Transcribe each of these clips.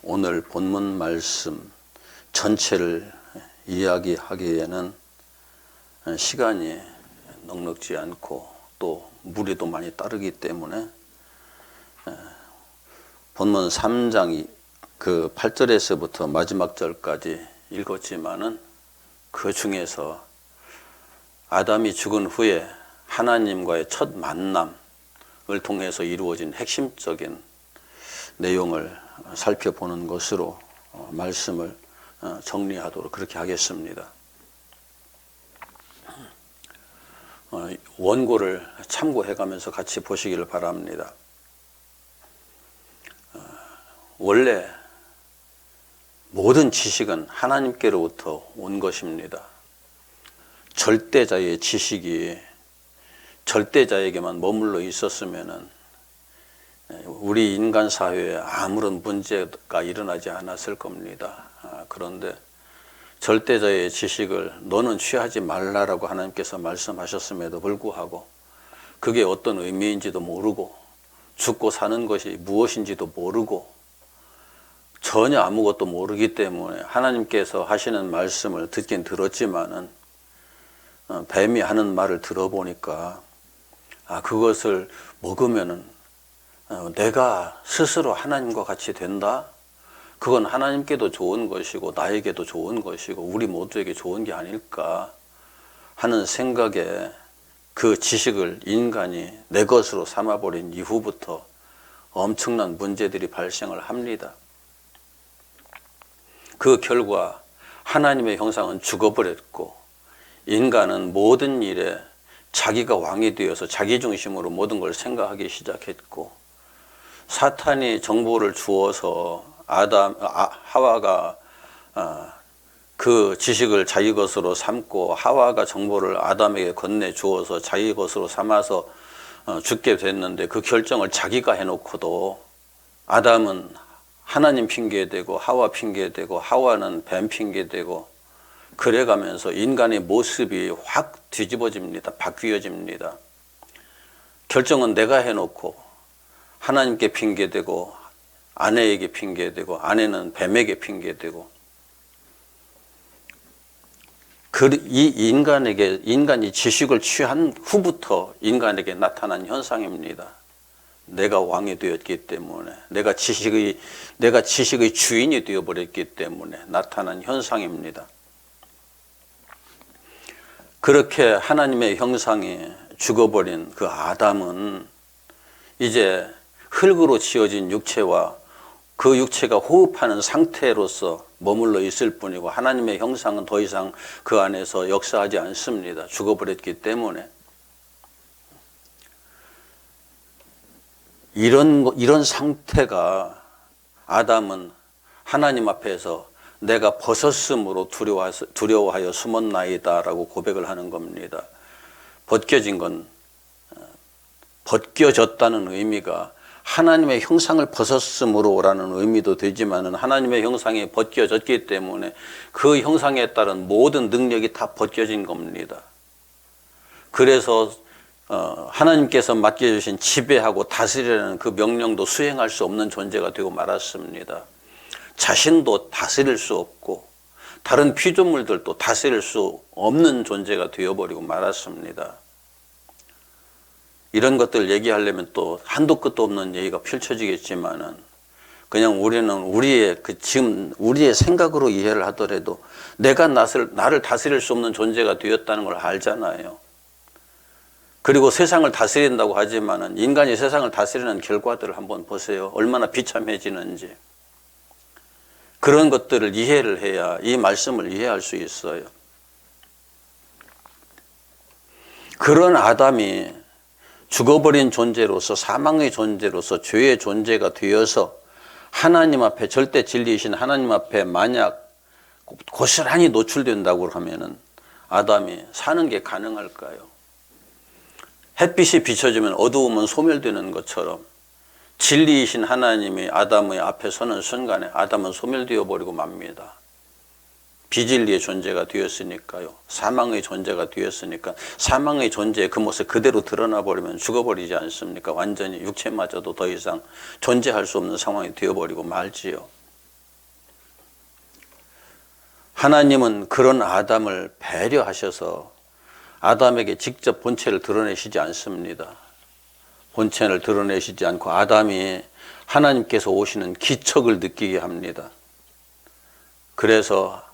오늘 본문 말씀 전체를 이야기하기에는 시간이 넉넉지 않고 또 무리도 많이 따르기 때문에 본문 3장 그 8절에서부터 마지막 절까지 읽었지만은 그 중에서 아담이 죽은 후에 하나님과의 첫 만남을 통해서 이루어진 핵심적인 내용을 살펴보는 것으로 말씀을 정리하도록 그렇게 하겠습니다. 원고를 참고해가면서 같이 보시기를 바랍니다. 원래 모든 지식은 하나님께로부터 온 것입니다. 절대자의 지식이 절대자에게만 머물러 있었으면은 우리 인간 사회에 아무런 문제가 일어나지 않았을 겁니다. 그런데 절대자의 지식을 너는 취하지 말라라고 하나님께서 말씀하셨음에도 불구하고 그게 어떤 의미인지도 모르고 죽고 사는 것이 무엇인지도 모르고 전혀 아무것도 모르기 때문에 하나님께서 하시는 말씀을 듣긴 들었지만은 뱀이 하는 말을 들어보니까 그것을 먹으면은 내가 스스로 하나님과 같이 된다? 그건 하나님께도 좋은 것이고 나에게도 좋은 것이고 우리 모두에게 좋은 게 아닐까 하는 생각에 그 지식을 인간이 내 것으로 삼아버린 이후부터 엄청난 문제들이 발생을 합니다. 그 결과 하나님의 형상은 죽어버렸고 인간은 모든 일에 자기가 왕이 되어서 자기 중심으로 모든 걸 생각하기 시작했고 사탄이 정보를 주어서 하와가 그 지식을 자기 것으로 삼고 하와가 정보를 아담에게 건네 주어서 자기 것으로 삼아서 죽게 됐는데 그 결정을 자기가 해놓고도 아담은 하나님 핑계대고 하와 핑계대고 하와는 뱀 핑계대고 그래가면서 인간의 모습이 확 뒤집어집니다. 바뀌어집니다. 결정은 내가 해놓고 하나님께 핑계대고 아내에게 핑계대고 아내는 뱀에게 핑계대고 이 인간이 지식을 취한 후부터 인간에게 나타난 현상입니다. 내가 왕이 되었기 때문에 내가 지식의 주인이 되어버렸기 때문에 나타난 현상입니다. 그렇게 하나님의 형상이 죽어버린 그 아담은 이제 흙으로 지어진 육체와 그 육체가 호흡하는 상태로서 머물러 있을 뿐이고 하나님의 형상은 더 이상 그 안에서 역사하지 않습니다. 죽어버렸기 때문에. 이런 상태가 아담은 하나님 앞에서 내가 벗었으므로 두려워하여 숨었나이다 라고 고백을 하는 겁니다. 벗겨졌다는 의미가 하나님의 형상을 벗었으므로라는 의미도 되지만은 하나님의 형상이 벗겨졌기 때문에 그 형상에 따른 모든 능력이 다 벗겨진 겁니다. 그래서 하나님께서 맡겨주신 지배하고 다스리라는 그 명령도 수행할 수 없는 존재가 되고 말았습니다. 자신도 다스릴 수 없고 다른 피조물들도 다스릴 수 없는 존재가 되어버리고 말았습니다. 이런 것들 얘기하려면 또 한도 끝도 없는 얘기가 펼쳐지겠지만은 그냥 우리는 지금 우리의 생각으로 이해를 하더라도 내가 나를 다스릴 수 없는 존재가 되었다는 걸 알잖아요. 그리고 세상을 다스린다고 하지만은 인간이 세상을 다스리는 결과들을 한번 보세요. 얼마나 비참해지는지. 그런 것들을 이해를 해야 이 말씀을 이해할 수 있어요. 그런 아담이 죽어버린 존재로서 사망의 존재로서 죄의 존재가 되어서 하나님 앞에 절대 진리이신 하나님 앞에 만약 고스란히 노출된다고 하면은 아담이 사는 게 가능할까요? 햇빛이 비춰지면 어두움은 소멸되는 것처럼 진리이신 하나님이 아담의 앞에 서는 순간에 아담은 소멸되어 버리고 맙니다. 비진리의 존재가 되었으니까요. 사망의 존재가 되었으니까 사망의 존재의 그 모습 그대로 드러나 버리면 죽어버리지 않습니까? 완전히 육체마저도 더 이상 존재할 수 없는 상황이 되어버리고 말지요. 하나님은 그런 아담을 배려하셔서 아담에게 직접 본체를 드러내시지 않습니다. 본체를 드러내시지 않고 아담이 하나님께서 오시는 기척을 느끼게 합니다. 그래서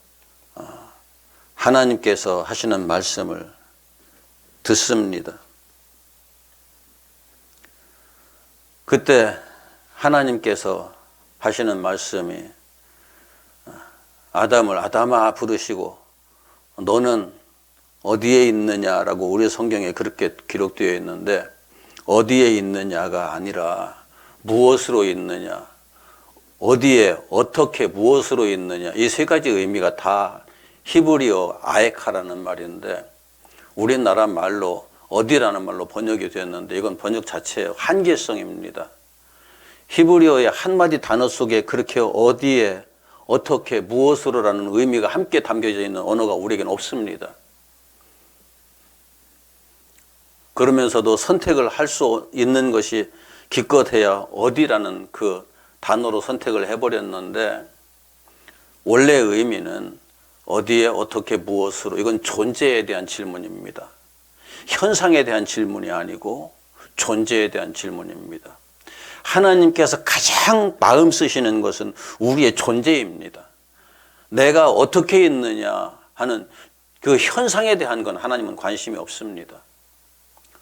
하나님께서 하시는 말씀을 듣습니다. 그때 하나님께서 하시는 말씀이 아담을 아담아 부르시고 너는 어디에 있느냐라고 우리 성경에 그렇게 기록되어 있는데 어디에 있느냐가 아니라 무엇으로 있느냐, 어디에 어떻게 무엇으로 있느냐, 이 세 가지 의미가 다 히브리어 아에카라는 말인데 우리나라 말로 어디라는 말로 번역이 됐는데 이건 번역 자체의 한계성입니다. 히브리어의 한마디 단어 속에 그렇게 어디에 어떻게 무엇으로라는 의미가 함께 담겨져 있는 언어가 우리에게는 없습니다. 그러면서도 선택을 할 수 있는 것이 기껏해야 어디라는 그 단어로 선택을 해버렸는데 원래 의미는 어디에 어떻게 무엇으로, 이건 존재에 대한 질문입니다. 현상에 대한 질문이 아니고 존재에 대한 질문입니다. 하나님께서 가장 마음 쓰시는 것은 우리의 존재입니다. 내가 어떻게 있느냐 하는 그 현상에 대한 건 하나님은 관심이 없습니다.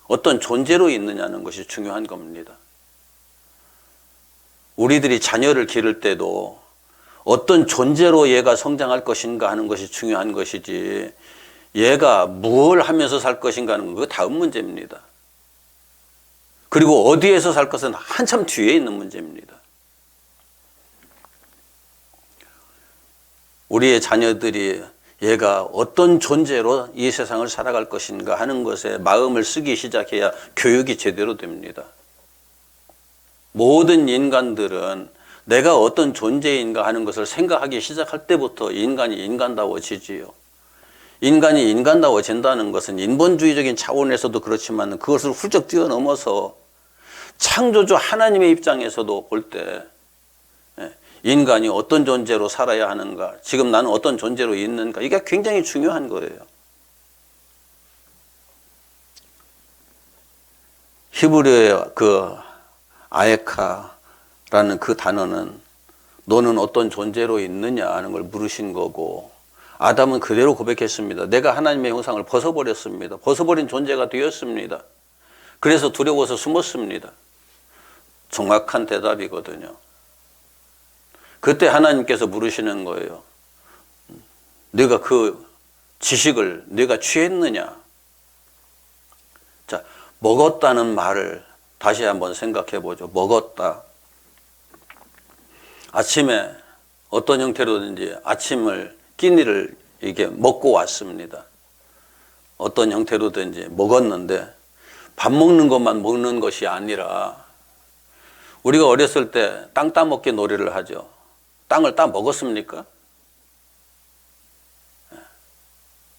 어떤 존재로 있느냐는 것이 중요한 겁니다. 우리들이 자녀를 기를 때도 어떤 존재로 얘가 성장할 것인가 하는 것이 중요한 것이지 얘가 뭘 하면서 살 것인가 하는 건 그거 다음 문제입니다. 그리고 어디에서 살 것은 한참 뒤에 있는 문제입니다. 우리의 자녀들이 얘가 어떤 존재로 이 세상을 살아갈 것인가 하는 것에 마음을 쓰기 시작해야 교육이 제대로 됩니다. 모든 인간들은 내가 어떤 존재인가 하는 것을 생각하기 시작할 때부터 인간이 인간다워지지요. 인간이 인간다워진다는 것은 인본주의적인 차원에서도 그렇지만 그것을 훌쩍 뛰어넘어서 창조주 하나님의 입장에서도 볼 때 인간이 어떤 존재로 살아야 하는가, 지금 나는 어떤 존재로 있는가, 이게 굉장히 중요한 거예요. 히브리어의 그 아에카라는 그 단어는 너는 어떤 존재로 있느냐 하는 걸 물으신 거고, 아담은 그대로 고백했습니다. 내가 하나님의 형상을 벗어버렸습니다. 벗어버린 존재가 되었습니다. 그래서 두려워서 숨었습니다. 정확한 대답이거든요. 그때 하나님께서 물으시는 거예요. 네가 그 지식을 네가 취했느냐? 자, 먹었다는 말을 다시 한번 생각해 보죠. 먹었다. 아침에 어떤 형태로든지 아침을 끼니를 이게 먹고 왔습니다. 어떤 형태로든지 먹었는데 밥 먹는 것만 먹는 것이 아니라 우리가 어렸을 때 땅 따먹기 놀이를 하죠. 땅을 따 먹었습니까?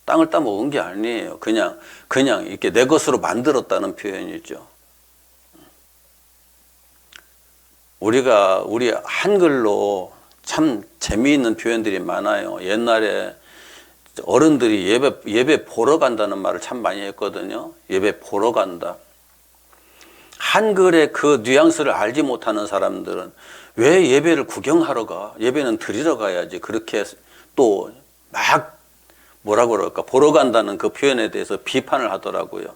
땅을 따 먹은 게 아니에요. 그냥 이렇게 내 것으로 만들었다는 표현이죠. 우리 한글로 참 재미있는 표현들이 많아요. 옛날에 어른들이 예배 보러 간다는 말을 참 많이 했거든요. 예배 보러 간다. 한글의 그 뉘앙스를 알지 못하는 사람들은 왜 예배를 구경하러 가? 예배는 드리러 가야지. 그렇게 또 막 뭐라 그럴까? 보러 간다는 그 표현에 대해서 비판을 하더라고요.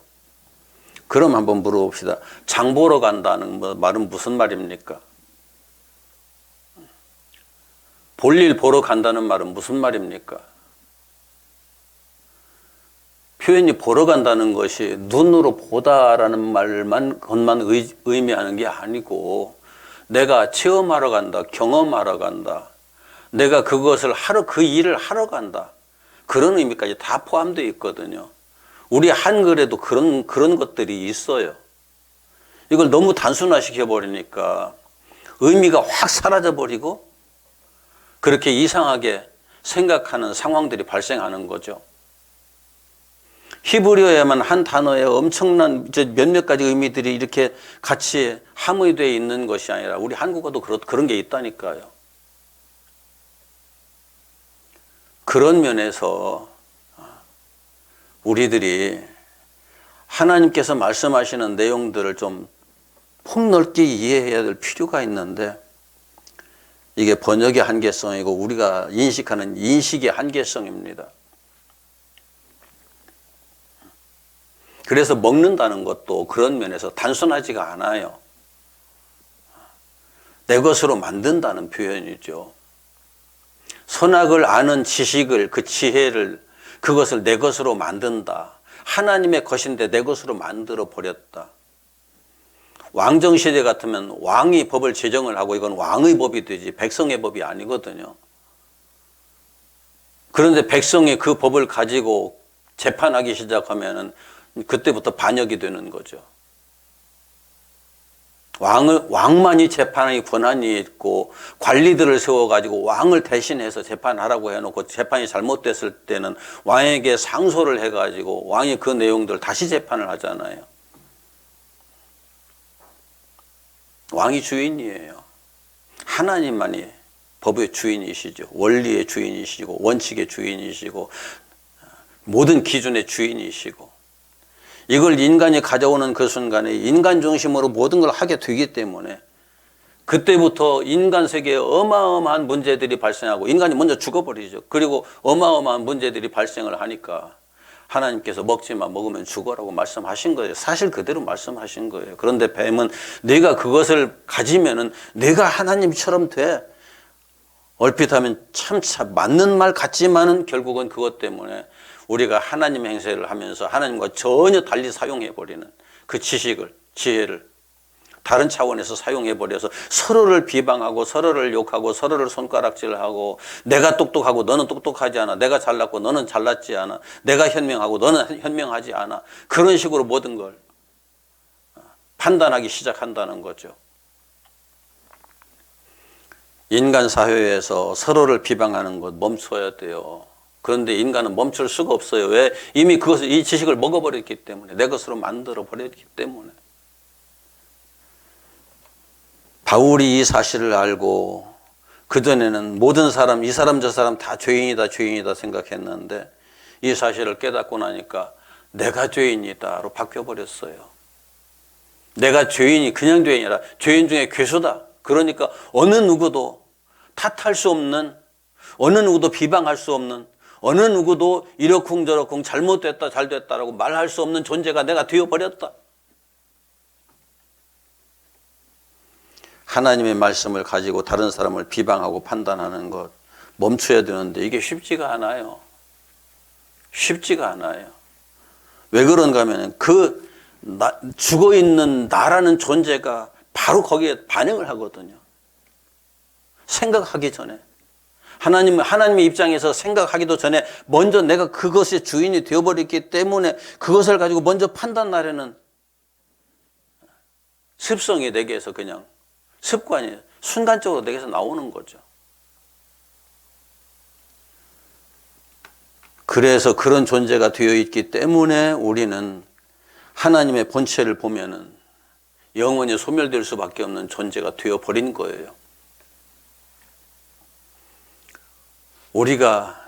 그럼 한번 물어봅시다. 장 보러 간다는 말은 무슨 말입니까? 볼일 보러 간다는 말은 무슨 말입니까? 표현이 보러 간다는 것이 눈으로 보다라는 것만 의미하는 게 아니고 내가 체험하러 간다, 경험하러 간다, 내가 그것을 그 일을 하러 간다, 그런 의미까지 다 포함되어 있거든요. 우리 한글에도 그런 것들이 있어요. 이걸 너무 단순화시켜 버리니까 의미가 확 사라져 버리고 그렇게 이상하게 생각하는 상황들이 발생하는 거죠. 히브리어에만 한 단어에 엄청난 몇몇 가지 의미들이 이렇게 같이 함의되어 있는 것이 아니라 우리 한국어도 그런 게 있다니까요. 그런 면에서 우리들이 하나님께서 말씀하시는 내용들을 좀 폭넓게 이해해야 될 필요가 있는데, 이게 번역의 한계성이고 우리가 인식하는 인식의 한계성입니다. 그래서 먹는다는 것도 그런 면에서 단순하지가 않아요. 내 것으로 만든다는 표현이죠. 선악을 아는 지식을, 그 지혜를, 그것을 내 것으로 만든다. 하나님의 것인데 내 것으로 만들어 버렸다. 왕정시대 같으면 왕이 법을 제정을 하고 이건 왕의 법이 되지 백성의 법이 아니거든요. 그런데 백성이 그 법을 가지고 재판하기 시작하면은 그때부터 반역이 되는 거죠. 왕만이 재판의 권한이 있고 관리들을 세워가지고 왕을 대신해서 재판하라고 해놓고 재판이 잘못됐을 때는 왕에게 상소를 해가지고 왕이 그 내용들 다시 재판을 하잖아요. 왕이 주인이에요. 하나님만이 법의 주인이시죠. 원리의 주인이시고 원칙의 주인이시고 모든 기준의 주인이시고, 이걸 인간이 가져오는 그 순간에 인간 중심으로 모든 걸 하게 되기 때문에 그때부터 인간 세계에 어마어마한 문제들이 발생하고 인간이 먼저 죽어버리죠. 그리고 어마어마한 문제들이 발생을 하니까 하나님께서 먹지 마, 먹으면 죽어라고 말씀하신 거예요. 사실 그대로 말씀하신 거예요. 그런데 뱀은 내가 그것을 가지면은 내가 하나님처럼 돼. 얼핏 하면 참 맞는 말 같지만은 결국은 그것 때문에 우리가 하나님 행세를 하면서 하나님과 전혀 달리 사용해버리는 그 지식을, 지혜를 다른 차원에서 사용해버려서 서로를 비방하고 서로를 욕하고 서로를 손가락질하고, 내가 똑똑하고 너는 똑똑하지 않아, 내가 잘났고 너는 잘났지 않아, 내가 현명하고 너는 현명하지 않아, 그런 식으로 모든 걸 판단하기 시작한다는 거죠. 인간 사회에서 서로를 비방하는 것 멈춰야 돼요. 그런데 인간은 멈출 수가 없어요. 왜? 이미 그것을, 이 지식을 먹어버렸기 때문에, 내 것으로 만들어 버렸기 때문에. 바울이 이 사실을 알고 그전에는 모든 사람, 이 사람 저 사람 다 죄인이다 죄인이다 생각했는데 이 사실을 깨닫고 나니까 내가 죄인이다로 바뀌어버렸어요. 내가 죄인이 그냥 죄인이 아니라 죄인 중에 괴수다. 그러니까 어느 누구도 탓할 수 없는, 어느 누구도 비방할 수 없는, 어느 누구도 이러쿵저러쿵 잘못됐다 잘됐다라고 말할 수 없는 존재가 내가 되어버렸다. 하나님의 말씀을 가지고 다른 사람을 비방하고 판단하는 것 멈춰야 되는데 이게 쉽지가 않아요. 쉽지가 않아요. 왜 그런가 하면 죽어있는 나라는 존재가 바로 거기에 반응을 하거든요. 생각하기 전에. 하나님의 입장에서 생각하기도 전에 먼저 내가 그것의 주인이 되어버렸기 때문에 그것을 가지고 먼저 판단하려는 습성이 내게서 그냥 습관이 순간적으로 내게서 나오는 거죠. 그래서 그런 존재가 되어 있기 때문에 우리는 하나님의 본체를 보면은 영원히 소멸될 수밖에 없는 존재가 되어버린 거예요. 우리가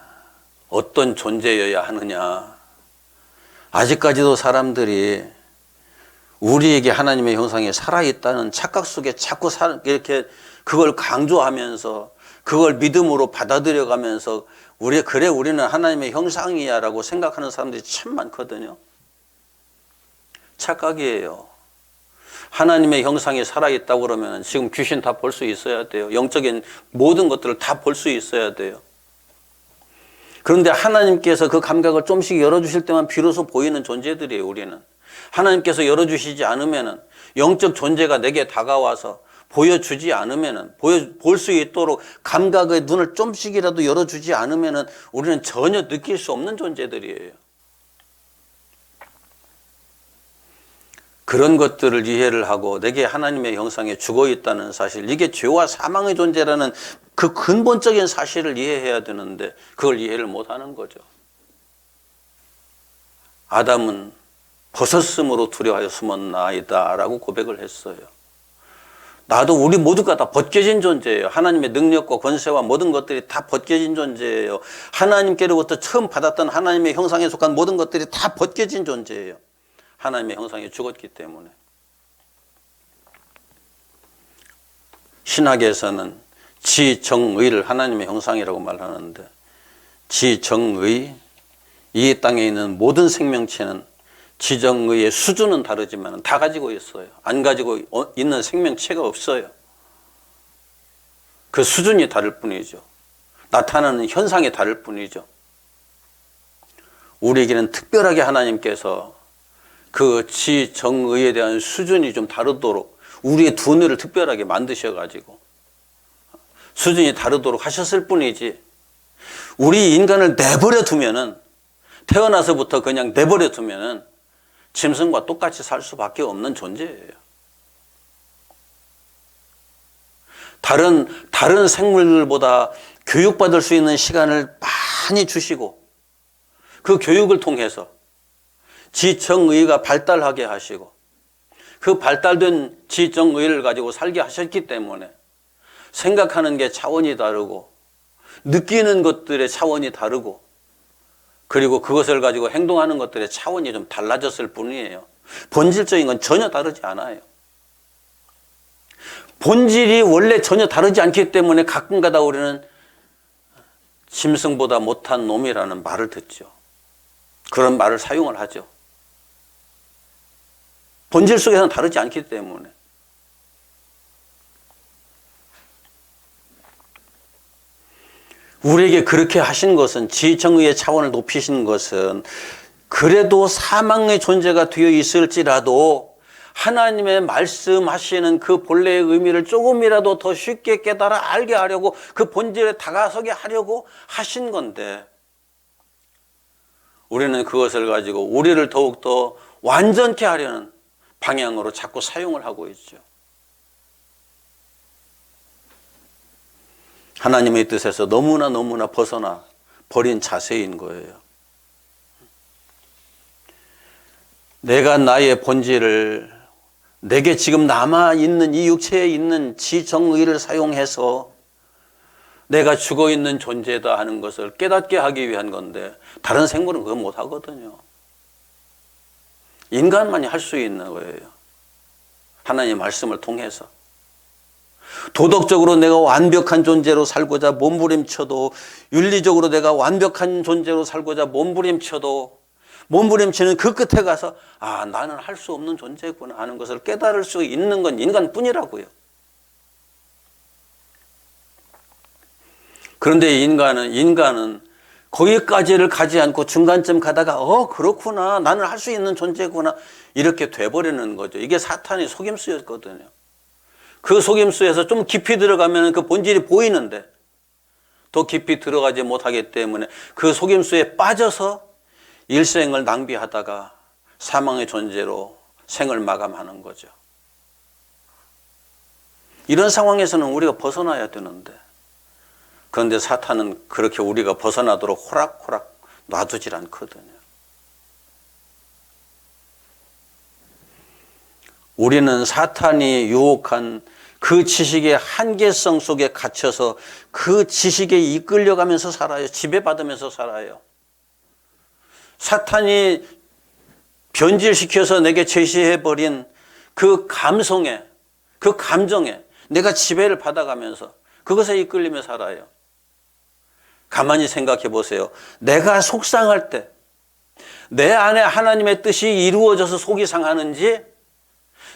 어떤 존재여야 하느냐. 아직까지도 사람들이 우리에게 하나님의 형상이 살아있다는 착각 속에 자꾸 이렇게 그걸 강조하면서 그걸 믿음으로 받아들여가면서 우리는 하나님의 형상이야 라고 생각하는 사람들이 참 많거든요. 착각이에요. 하나님의 형상이 살아있다고 그러면 지금 귀신 다 볼 수 있어야 돼요. 영적인 모든 것들을 다 볼 수 있어야 돼요. 그런데 하나님께서 그 감각을 좀씩 열어주실 때만 비로소 보이는 존재들이에요. 우리는 하나님께서 열어주시지 않으면은, 영적 존재가 내게 다가와서 보여주지 않으면은, 볼 수 있도록 감각의 눈을 좀씩이라도 열어주지 않으면은 우리는 전혀 느낄 수 없는 존재들이에요. 그런 것들을 이해를 하고 내게 하나님의 형상에 죽어 있다는 사실, 이게 죄와 사망의 존재라는 그 근본적인 사실을 이해해야 되는데 그걸 이해를 못하는 거죠. 아담은 벗었으므로 두려워하여 숨었나이다 라고 고백을 했어요. 나도 우리 모두가 다 벗겨진 존재예요. 하나님의 능력과 권세와 모든 것들이 다 벗겨진 존재예요. 하나님께로부터 처음 받았던 하나님의 형상에 속한 모든 것들이 다 벗겨진 존재예요. 하나님의 형상에 죽었기 때문에. 신학에서는 지정의를 하나님의 형상이라고 말하는데, 지정의, 이 땅에 있는 모든 생명체는 지정의의 수준은 다르지만 다 가지고 있어요. 안 가지고 있는 생명체가 없어요. 그 수준이 다를 뿐이죠. 나타나는 현상이 다를 뿐이죠. 우리에게는 특별하게 하나님께서 그 지정의에 대한 수준이 좀 다르도록 우리의 두뇌를 특별하게 만드셔가지고 수준이 다르도록 하셨을 뿐이지, 우리 인간을 내버려 두면은, 태어나서부터 그냥 내버려 두면은 짐승과 똑같이 살 수밖에 없는 존재예요. 다른 생물들보다 교육받을 수 있는 시간을 많이 주시고, 그 교육을 통해서 지정의가 발달하게 하시고, 그 발달된 지정의를 가지고 살게 하셨기 때문에 생각하는 게 차원이 다르고, 느끼는 것들의 차원이 다르고, 그리고 그것을 가지고 행동하는 것들의 차원이 좀 달라졌을 뿐이에요. 본질적인 건 전혀 다르지 않아요. 본질이 원래 전혀 다르지 않기 때문에 가끔가다 우리는 짐승보다 못한 놈이라는 말을 듣죠. 그런 말을 사용을 하죠. 본질 속에서는 다르지 않기 때문에. 우리에게 그렇게 하신 것은, 지정의의 차원을 높이신 것은, 그래도 사망의 존재가 되어 있을지라도 하나님의 말씀하시는 그 본래의 의미를 조금이라도 더 쉽게 깨달아 알게 하려고, 그 본질에 다가서게 하려고 하신 건데, 우리는 그것을 가지고 우리를 더욱더 완전케 하려는 방향으로 자꾸 사용을 하고 있죠. 하나님의 뜻에서 너무나 벗어나 버린 자세인 거예요. 내가 나의 본질을, 내게 지금 남아있는 이 육체에 있는 지정의를 사용해서 내가 죽어있는 존재다 하는 것을 깨닫게 하기 위한 건데, 다른 생물은 그거 못 하거든요. 인간만이 할 수 있는 거예요. 하나님의 말씀을 통해서. 도덕적으로 내가 완벽한 존재로 살고자 몸부림쳐도, 윤리적으로 내가 완벽한 존재로 살고자 몸부림쳐도, 몸부림치는 그 끝에 가서 아, 나는 할 수 없는 존재구나 하는 것을 깨달을 수 있는 건 인간뿐이라고요. 그런데 인간은 거기까지를 가지 않고 중간쯤 가다가 그렇구나, 나는 할 수 있는 존재구나, 이렇게 돼버리는 거죠. 이게 사탄의 속임수였거든요. 그 속임수에서 좀 깊이 들어가면 그 본질이 보이는데, 더 깊이 들어가지 못하기 때문에 그 속임수에 빠져서 일생을 낭비하다가 사망의 존재로 생을 마감하는 거죠. 이런 상황에서는 우리가 벗어나야 되는데, 그런데 사탄은 그렇게 우리가 벗어나도록 호락호락 놔두질 않거든요. 우리는 사탄이 유혹한 그 지식의 한계성 속에 갇혀서 그 지식에 이끌려가면서 살아요. 지배받으면서 살아요. 사탄이 변질시켜서 내게 제시해버린 그 감성에, 그 감정에 내가 지배를 받아가면서 그것에 이끌리며 살아요. 가만히 생각해 보세요. 내가 속상할 때 내 안에 하나님의 뜻이 이루어져서 속이 상하는지,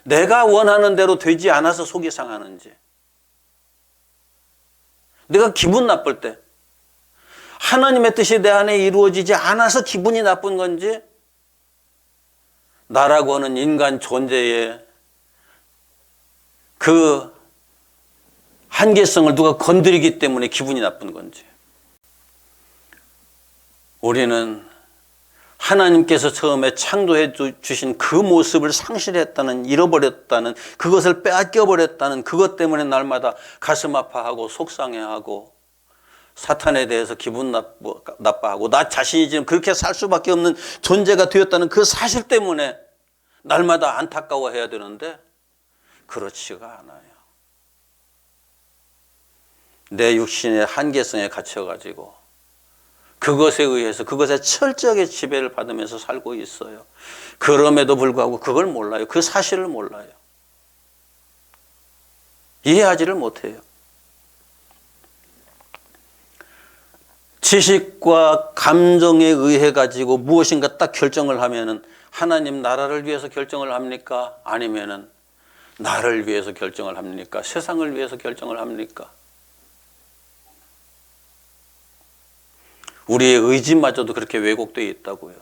내가 원하는 대로 되지 않아서 속이 상하는지, 내가 기분 나쁠 때 하나님의 뜻이 내 안에 이루어지지 않아서 기분이 나쁜 건지, 나라고 하는 인간 존재의 그 한계성을 누가 건드리기 때문에 기분이 나쁜 건지. 우리는 하나님께서 처음에 창조해 주신 그 모습을 상실했다는, 잃어버렸다는, 그것을 빼앗겨버렸다는 그것 때문에 날마다 가슴 아파하고 속상해하고 사탄에 대해서 기분 나빠하고 나 자신이 지금 그렇게 살 수밖에 없는 존재가 되었다는 그 사실 때문에 날마다 안타까워해야 되는데, 그렇지가 않아요. 내 육신의 한계성에 갇혀가지고 그것에 의해서 그것에 철저하게 지배를 받으면서 살고 있어요. 그럼에도 불구하고 그걸 몰라요. 그 사실을 몰라요. 이해하지를 못해요. 지식과 감정에 의해 가지고 무엇인가 딱 결정을 하면은 하나님 나라를 위해서 결정을 합니까? 아니면은 나를 위해서 결정을 합니까? 세상을 위해서 결정을 합니까? 우리의 의지마저도 그렇게 왜곡되어 있다고요.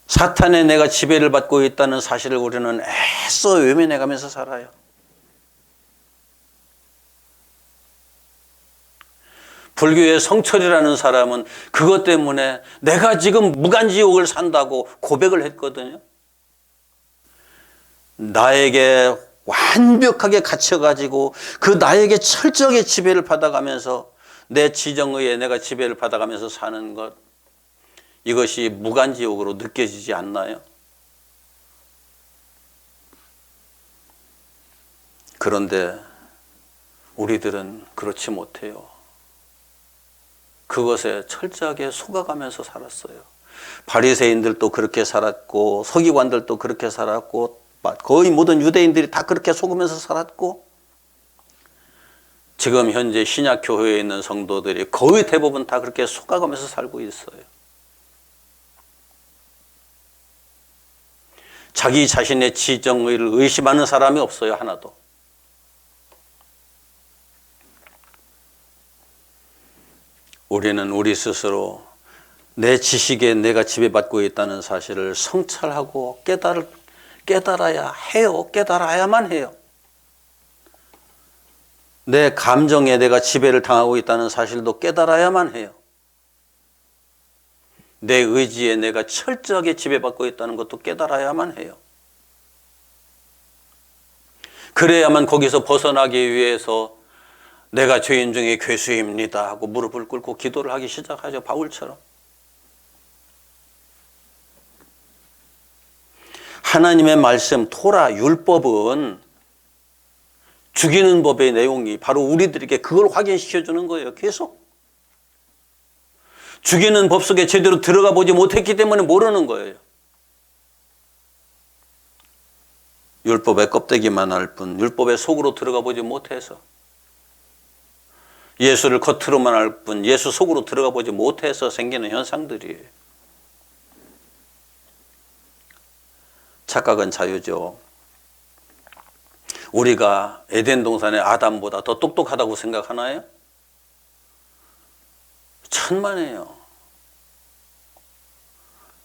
사탄의 내가 지배를 받고 있다는 사실을 우리는 애써 외면해가면서 살아요. 불교의 성철이라는 사람은 그것 때문에 내가 지금 무간지옥을 산다고 고백을 했거든요. 나에게 완벽하게 갇혀가지고 그 나에게 철저하게 지배를 받아가면서 내 지정의에 내가 지배를 받아가면서 사는 것, 이것이 무간지옥으로 느껴지지 않나요? 그런데 우리들은 그렇지 못해요. 그것에 철저하게 속아가면서 살았어요. 바리새인들도 그렇게 살았고 서기관들도 그렇게 살았고 거의 모든 유대인들이 다 그렇게 속으면서 살았고 지금 현재 신약교회에 있는 성도들이 거의 대부분 다 그렇게 속아가면서 살고 있어요. 자기 자신의 지정의를 의심하는 사람이 없어요. 하나도. 우리는 우리 스스로 내 지식에 내가 지배받고 있다는 사실을 성찰하고 깨달아야 해요. 깨달아야만 해요. 내 감정에 내가 지배를 당하고 있다는 사실도 깨달아야만 해요. 내 의지에 내가 철저하게 지배받고 있다는 것도 깨달아야만 해요. 그래야만 거기서 벗어나기 위해서 내가 죄인 중에 괴수입니다 하고 무릎을 꿇고 기도를 하기 시작하죠. 바울처럼. 하나님의 말씀, 토라, 율법은 죽이는 법의 내용이 바로 우리들에게 그걸 확인시켜 주는 거예요. 계속. 죽이는 법 속에 제대로 들어가 보지 못했기 때문에 모르는 거예요. 율법의 껍데기만 알 뿐, 율법의 속으로 들어가 보지 못해서. 예수를 겉으로만 알 뿐, 예수 속으로 들어가 보지 못해서 생기는 현상들이에요. 착각은 자유죠. 우리가 에덴 동산의 아담보다 더 똑똑하다고 생각하나요? 천만에요.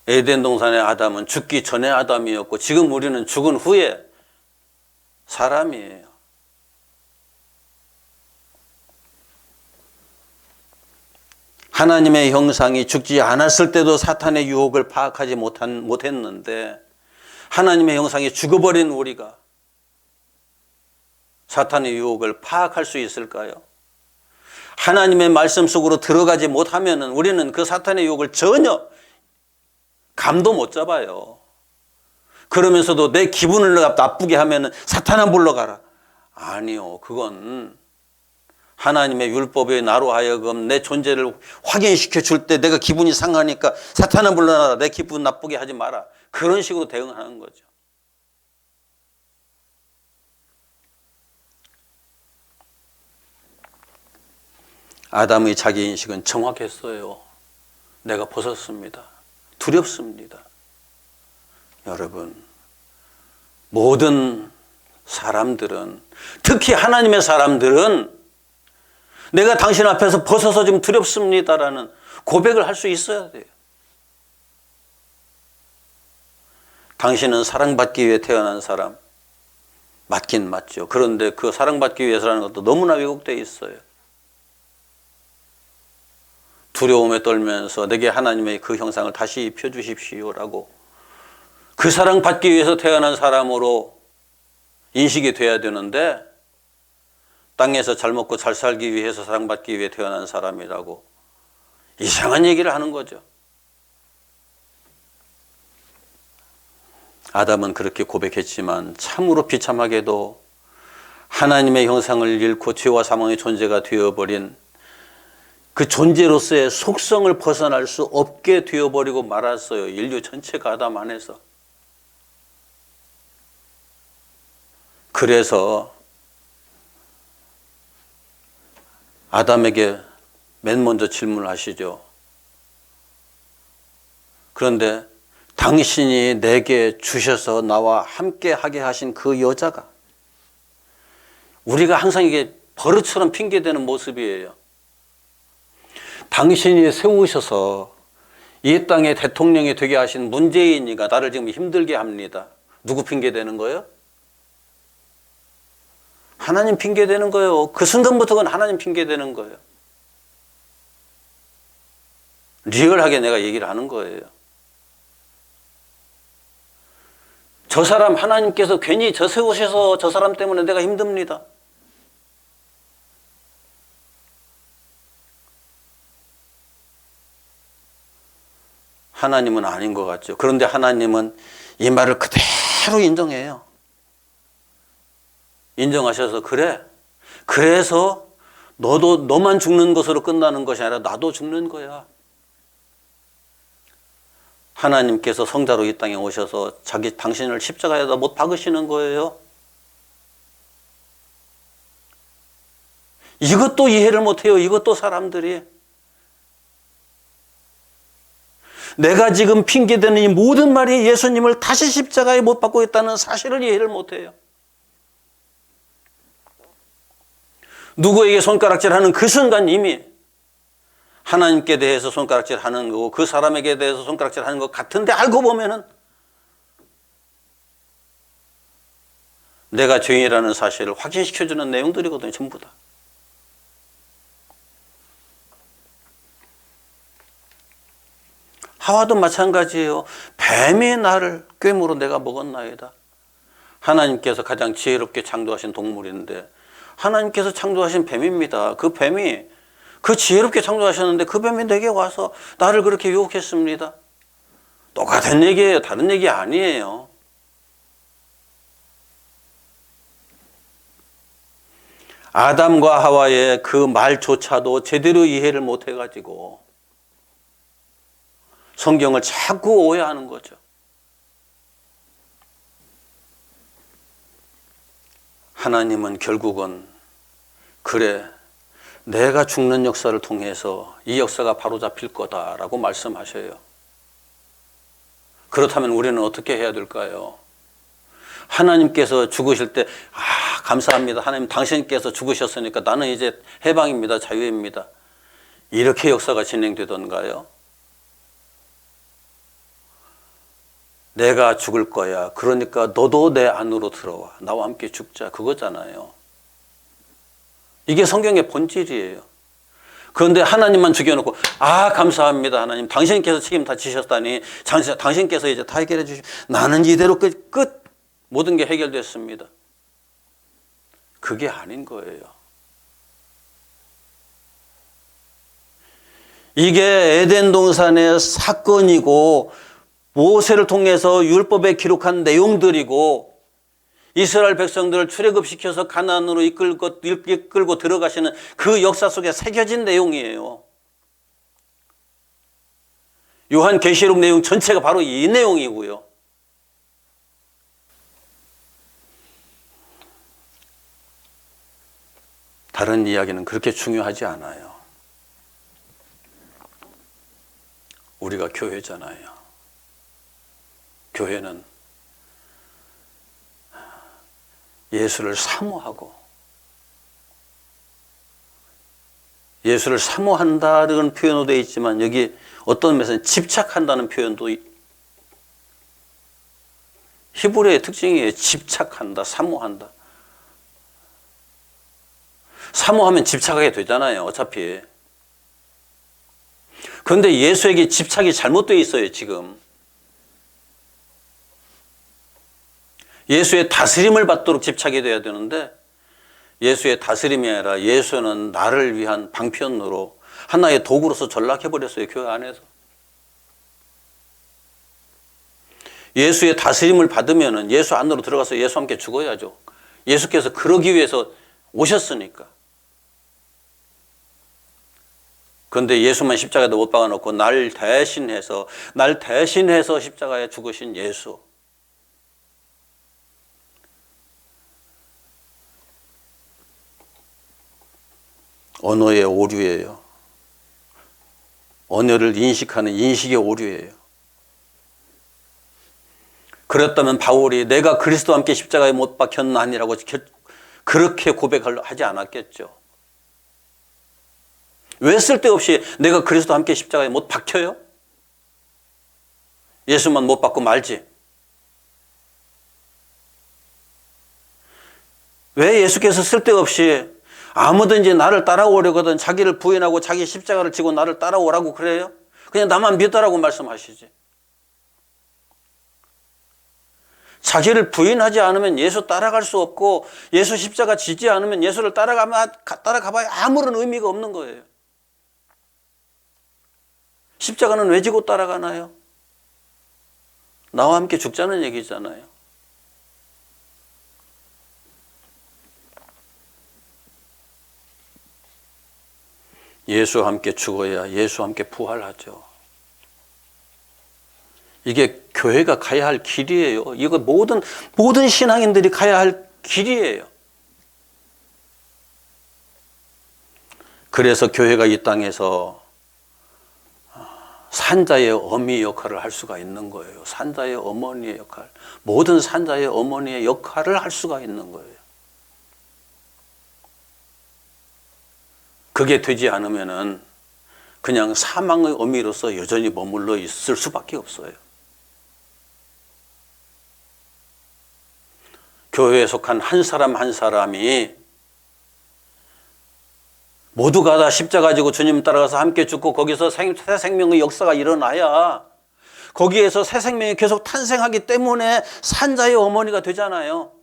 에덴 동산의 아담은 죽기 전에 아담이었고 지금 우리는 죽은 후에 사람이에요. 하나님의 형상이 죽지 않았을 때도 사탄의 유혹을 파악하지 못했는데 하나님의 형상이 죽어버린 우리가 사탄의 유혹을 파악할 수 있을까요? 하나님의 말씀 속으로 들어가지 못하면 우리는 그 사탄의 유혹을 전혀 감도 못 잡아요. 그러면서도 내 기분을 나쁘게 하면 사탄아 물러가라. 아니요. 그건 하나님의 율법에 나로 하여금 내 존재를 확인시켜 줄 때 내가 기분이 상하니까 사탄아 물러나라. 내 기분 나쁘게 하지 마라. 그런 식으로 대응하는 거죠. 아담의 자기 인식은 정확했어요. 내가 벗었습니다. 두렵습니다. 여러분, 모든 사람들은, 특히 하나님의 사람들은 내가 당신 앞에서 벗어서 좀 두렵습니다라는 고백을 할 수 있어야 돼요. 당신은 사랑받기 위해 태어난 사람, 맞긴 맞죠. 그런데 그 사랑받기 위해서라는 것도 너무나 왜곡되어 있어요. 두려움에 떨면서 내게 하나님의 그 형상을 다시 입혀주십시오라고 그 사랑받기 위해서 태어난 사람으로 인식이 돼야 되는데 땅에서 잘 먹고 잘 살기 위해서 사랑받기 위해 태어난 사람이라고 이상한 얘기를 하는 거죠. 아담은 그렇게 고백했지만 참으로 비참하게도 하나님의 형상을 잃고 죄와 사망의 존재가 되어버린 그 존재로서의 속성을 벗어날 수 없게 되어버리고 말았어요. 인류 전체가 아담 안에서. 그래서 아담에게 맨 먼저 질문을 하시죠. 그런데 당신이 내게 주셔서 나와 함께 하게 하신 그 여자가, 우리가 항상 이게 버릇처럼 핑계대는 모습이에요. 당신이 세우셔서 이 땅의 대통령이 되게 하신 문재인이가 나를 지금 힘들게 합니다. 누구 핑계대는 거예요? 하나님 핑계대는 거예요. 그 순간부터 그건 하나님 핑계대는 거예요. 리얼하게 내가 얘기를 하는 거예요. 저 사람 하나님께서 괜히 저 세우셔서 저 사람 때문에 내가 힘듭니다. 하나님은 아닌 것 같죠. 그런데 하나님은 이 말을 그대로 인정해요. 인정하셔서 그래. 그래서 너만 죽는 것으로 끝나는 것이 아니라 나도 죽는 거야. 하나님께서 성자로 이 땅에 오셔서 당신을 십자가에다 못 박으시는 거예요. 이것도 이해를 못해요. 이것도 사람들이. 내가 지금 핑계대는 이 모든 말이 예수님을 다시 십자가에 못 박고 있다는 사실을 이해를 못해요. 누구에게 손가락질하는 그 순간 이미 하나님께 대해서 손가락질하는 거고 그 사람에게 대해서 손가락질하는 것 같은데 알고 보면은 내가 죄인이라는 사실을 확인시켜주는 내용들이거든요. 전부 다. 하와도 마찬가지예요. 뱀이 나를 꾀물어 내가 먹었나이다. 하나님께서 가장 지혜롭게 창조하신 동물인데 하나님께서 창조하신 뱀입니다. 그 뱀이 그 지혜롭게 창조하셨는데 그 뱀이 내게 와서 나를 그렇게 유혹했습니다. 똑같은 얘기예요. 다른 얘기 아니에요. 아담과 하와의 그 말조차도 제대로 이해를 못 해가지고 성경을 자꾸 오해하는 거죠. 하나님은 결국은 그래, 내가 죽는 역사를 통해서 이 역사가 바로잡힐 거다라고 말씀하셔요. 그렇다면 우리는 어떻게 해야 될까요? 하나님께서 죽으실 때 감사합니다. 하나님 당신께서 죽으셨으니까 나는 이제 해방입니다. 자유입니다. 이렇게 역사가 진행되던가요? 내가 죽을 거야. 그러니까 너도 내 안으로 들어와. 나와 함께 죽자. 그거잖아요. 이게 성경의 본질이에요. 그런데 하나님만 죽여놓고 감사합니다. 하나님 당신께서 책임 다 지셨다니 당신께서 이제 다 해결해 주시고 나는 이대로 끝 모든 게 해결됐습니다. 그게 아닌 거예요. 이게 에덴 동산의 사건이고 모세를 통해서 율법에 기록한 내용들이고 이스라엘 백성들을 출애굽시켜서 가나안으로 이끌고 들어가시는 그 역사 속에 새겨진 내용이에요. 요한계시록 내용 전체가 바로 이 내용이고요. 다른 이야기는 그렇게 중요하지 않아요. 우리가 교회잖아요. 교회는 예수를 사모하고 예수를 사모한다는 표현도 되어 있지만 여기 어떤 면에서는 집착한다는 표현도 히브리어의 특징이에요. 집착한다, 사모한다. 사모하면 집착하게 되잖아요. 어차피. 그런데 예수에게 집착이 잘못되어 있어요. 지금. 예수의 다스림을 받도록 집착이 돼야 되는데 예수의 다스림이 아니라 예수는 나를 위한 방편으로 하나의 도구로서 전락해버렸어요. 교회 안에서. 예수의 다스림을 받으면 예수 안으로 들어가서 예수와 함께 죽어야죠. 예수께서 그러기 위해서 오셨으니까. 그런데 예수만 십자가에 못 박아놓고 날 대신해서 십자가에 죽으신 예수. 언어의 오류예요. 언어를 인식하는 인식의 오류예요. 그렇다면 바울이 내가 그리스도와 함께 십자가에 못 박혔나니라고 그렇게 고백하지 않았겠죠. 왜 쓸데없이 내가 그리스도와 함께 십자가에 못 박혀요? 예수만 못 박고 말지. 왜 예수께서 쓸데없이 아무든지 나를 따라오려거든 자기를 부인하고 자기 십자가를 지고 나를 따라오라고 그래요? 그냥 나만 믿으라고 말씀하시지. 자기를 부인하지 않으면 예수 따라갈 수 없고 예수 십자가 지지 않으면 예수를 따라가봐야 아무런 의미가 없는 거예요. 십자가는 왜 지고 따라가나요? 나와 함께 죽자는 얘기잖아요. 예수와 함께 죽어야 예수와 함께 부활하죠. 이게 교회가 가야 할 길이에요. 이거 모든 신앙인들이 가야 할 길이에요. 그래서 교회가 이 땅에서 산자의 어미 역할을 할 수가 있는 거예요. 산자의 어머니의 역할. 모든 산자의 어머니의 역할을 할 수가 있는 거예요. 그게 되지 않으면은 그냥 사망의 어미로서 여전히 머물러 있을 수밖에 없어요. 교회에 속한 한 사람 한 사람이 모두가 다 십자가 지고 주님 따라가서 함께 죽고 거기서 새 생명의 역사가 일어나야 거기에서 새 생명이 계속 탄생하기 때문에 산자의 어머니가 되잖아요.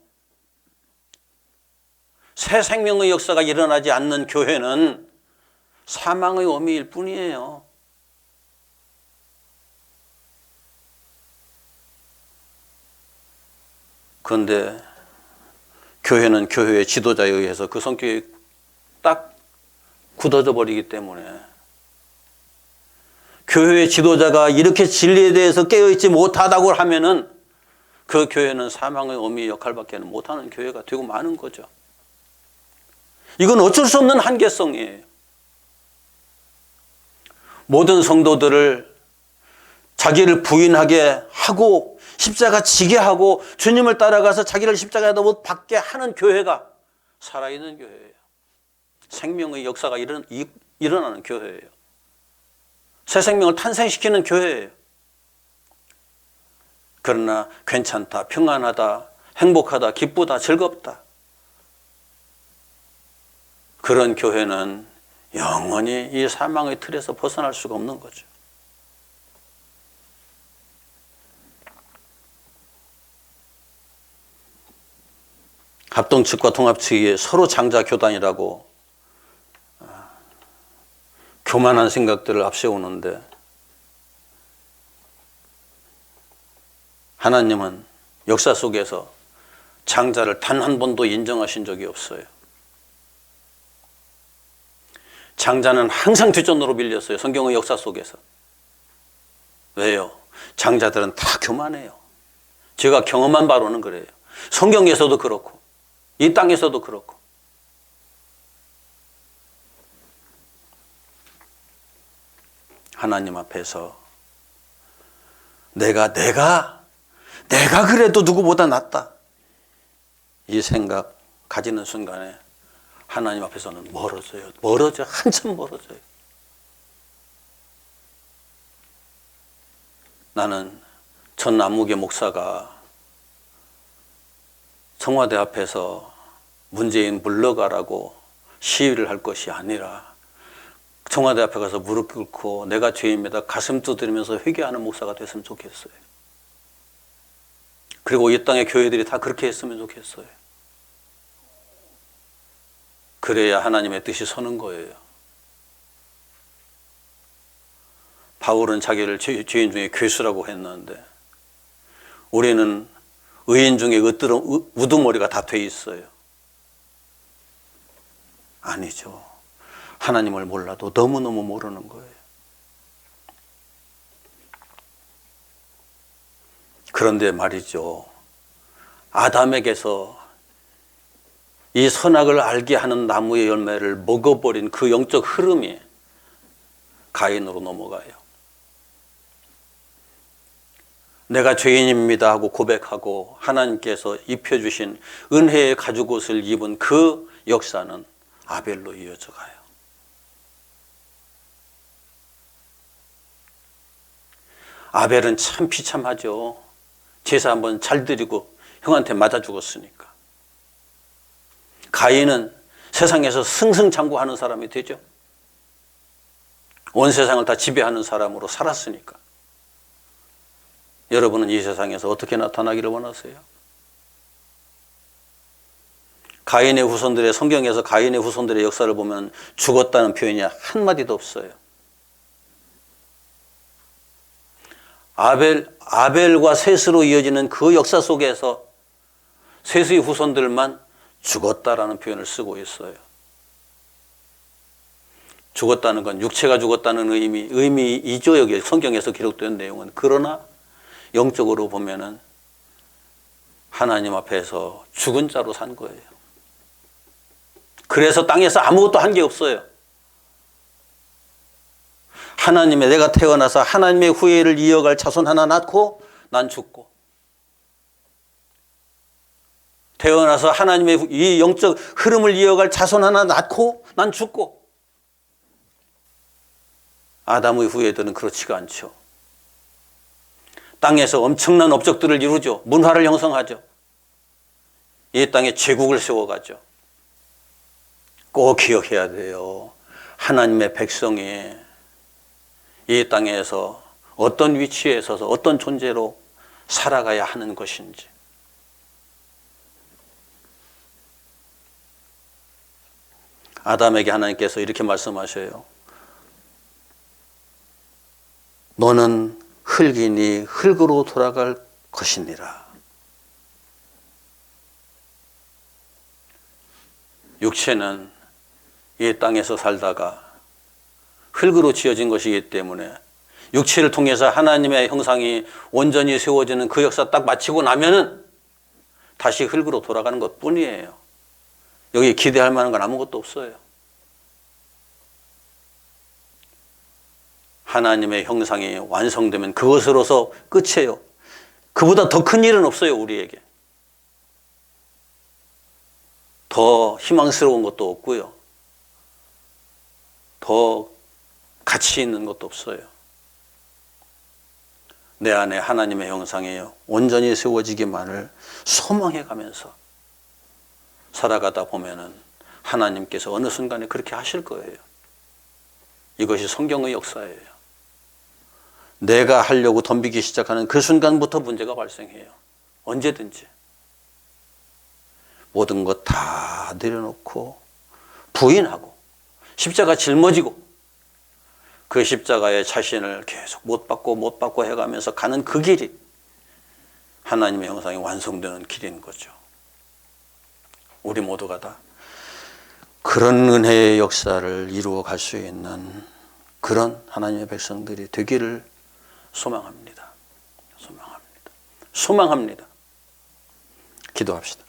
새 생명의 역사가 일어나지 않는 교회는 사망의 어미일 뿐이에요. 그런데 교회는 교회의 지도자에 의해서 그 성격이 딱 굳어져 버리기 때문에 교회의 지도자가 이렇게 진리에 대해서 깨어있지 못하다고 하면은 그 교회는 사망의 어미 역할밖에 못하는 교회가 되고 마는 거죠. 이건 어쩔 수 없는 한계성이에요. 모든 성도들을 자기를 부인하게 하고 십자가 지게 하고 주님을 따라가서 자기를 십자가에 못 박게 하는 교회가 살아있는 교회예요. 생명의 역사가 일어나는 교회예요. 새 생명을 탄생시키는 교회예요. 그러나 괜찮다, 평안하다, 행복하다, 기쁘다, 즐겁다. 그런 교회는 영원히 이 사망의 틀에서 벗어날 수가 없는 거죠. 합동 측과 통합 측이 서로 장자 교단이라고 교만한 생각들을 앞세우는데 하나님은 역사 속에서 장자를 단 한 번도 인정하신 적이 없어요. 장자는 항상 뒷전으로 밀렸어요. 성경의 역사 속에서. 왜요? 장자들은 다 교만해요. 제가 경험한 바로는 그래요. 성경에서도 그렇고 이 땅에서도 그렇고. 하나님 앞에서 내가 그래도 누구보다 낫다. 이 생각 가지는 순간에 하나님 앞에서는 멀어져요. 한참 멀어져요. 나는 전 남욱의 목사가 청와대 앞에서 문재인 물러가라고 시위를 할 것이 아니라 청와대 앞에 가서 무릎 꿇고 내가 죄인입니다 가슴 두드리면서 회개하는 목사가 됐으면 좋겠어요. 그리고 이 땅의 교회들이 다 그렇게 했으면 좋겠어요. 그래야 하나님의 뜻이 서는 거예요. 바울은 자기를 죄인 중에 괴수라고 했는데 우리는 의인 중에 우두머리가 다 돼 있어요. 아니죠. 하나님을 몰라도 너무너무 모르는 거예요. 그런데 말이죠. 아담에게서 이 선악을 알게 하는 나무의 열매를 먹어버린 그 영적 흐름이 가인으로 넘어가요. 내가 죄인입니다 하고 고백하고 하나님께서 입혀주신 은혜의 가죽옷을 입은 그 역사는 아벨로 이어져 가요. 아벨은 참 비참하죠. 제사 한번 잘 드리고 형한테 맞아 죽었으니까. 가인은 세상에서 승승장구하는 사람이 되죠. 온 세상을 다 지배하는 사람으로 살았으니까. 여러분은 이 세상에서 어떻게 나타나기를 원하세요? 가인의 후손들의, 성경에서 가인의 후손들의 역사를 보면 죽었다는 표현이 한마디도 없어요. 아벨과 셋으로 이어지는 그 역사 속에서 셋의 후손들만 죽었다라는 표현을 쓰고 있어요. 죽었다는 건 육체가 죽었다는 의미이죠. 여기 성경에서 기록된 내용은. 그러나 영적으로 보면은 하나님 앞에서 죽은 자로 산 거예요. 그래서 땅에서 아무것도 한 게 없어요. 하나님의, 내가 태어나서 하나님의 후예를 이어갈 자손 하나 낳고 난 죽고, 태어나서 하나님의 이 영적 흐름을 이어갈 자손 하나 낳고 난 죽고. 아담의 후예들은 그렇지가 않죠. 땅에서 엄청난 업적들을 이루죠. 문화를 형성하죠. 이 땅에 제국을 세워가죠. 꼭 기억해야 돼요. 하나님의 백성이 이 땅에서 어떤 위치에 서서 어떤 존재로 살아가야 하는 것인지. 아담에게 하나님께서 이렇게 말씀하셔요. 너는 흙이니 흙으로 돌아갈 것이니라. 육체는 이 땅에서 살다가 흙으로 지어진 것이기 때문에 육체를 통해서 하나님의 형상이 온전히 세워지는 그 역사 딱 마치고 나면은 다시 흙으로 돌아가는 것 뿐이에요. 여기 기대할 만한 건 아무것도 없어요. 하나님의 형상이 완성되면 그것으로서 끝이에요. 그보다 더 큰 일은 없어요, 우리에게. 더 희망스러운 것도 없고요. 더 가치 있는 것도 없어요. 내 안에 하나님의 형상이 온전히 세워지기만을 소망해 가면서 살아가다 보면은 하나님께서 어느 순간에 그렇게 하실 거예요. 이것이 성경의 역사예요. 내가 하려고 덤비기 시작하는 그 순간부터 문제가 발생해요. 언제든지. 모든 것 다 내려놓고 부인하고 십자가 짊어지고 그 십자가의 자신을 계속 못 받고 해가면서 가는 그 길이 하나님의 형상이 완성되는 길인 거죠. 우리 모두가 다 그런 은혜의 역사를 이루어 갈 수 있는 그런 하나님의 백성들이 되기를 소망합니다. 소망합니다. 기도합시다.